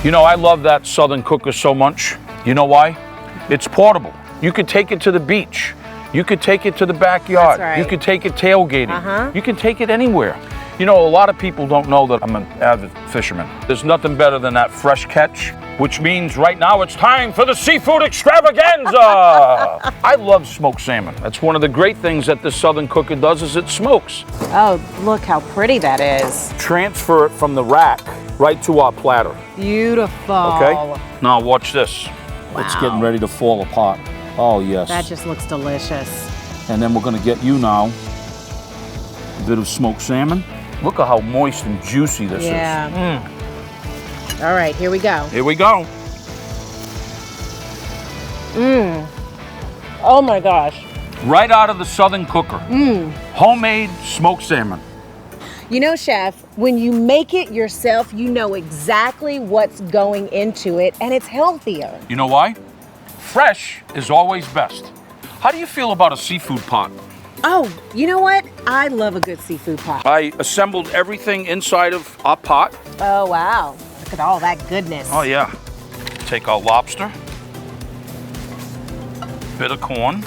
You know, I love that Southern cooker so much. You know why? It's portable. You could take it to the beach. You could take it to the backyard. That's right. You could take it tailgating. You can take it anywhere. You know, a lot of people don't know that I'm an avid fisherman. There's nothing better than that fresh catch, which means right now it's time for the seafood extravaganza. I love smoked salmon. That's one of the great things that the Southern cooker does is it smokes. Oh, look how pretty that is. Transfer it from the rack right to our platter. Beautiful. Okay? Now watch this. Wow. It's getting ready to fall apart. Oh, yes. That just looks delicious. And then we're gonna get you now a bit of smoked salmon. Look at how moist and juicy this is. All right, here we go. Here we go. Oh my gosh. Right out of the Southern cooker. Homemade smoked salmon. You know, Chef, when you make it yourself, you know exactly what's going into it, and it's healthier. You know why? Fresh is always best. How do you feel about a seafood pot? Oh, you know what? I love a good seafood pot. I assembled everything inside of our pot. Oh, wow. Look at all that goodness. Oh, yeah. Take our lobster, bit of corn.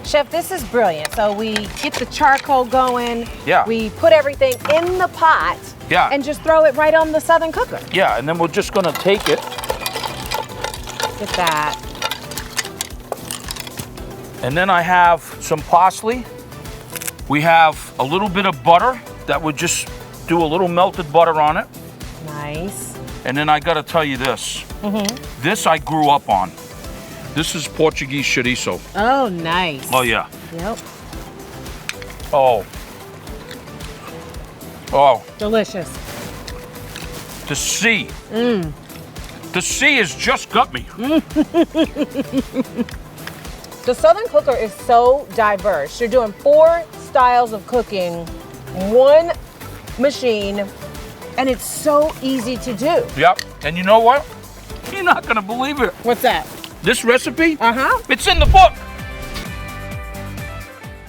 Chef, this is brilliant. So we get the charcoal going. Yeah. We put everything in the pot. Yeah. And just throw it right on the Southern cooker. Yeah, and then we're just gonna take it. Look at that. And then I have some parsley. We have a little bit of butter that would just do a little melted butter on it. Nice. And then I gotta tell you this. This I grew up on. This is Portuguese chorizo. Oh, nice. Oh, yeah. Yep. Oh. Oh, Delicious. the sea. The sea has just got me. The Southern cooker is so diverse. You're doing 4 styles of cooking, 1 machine, and it's so easy to do. Yep. And you know what? You're not gonna believe it. What's that? This recipe, Uh-huh. it's in the book.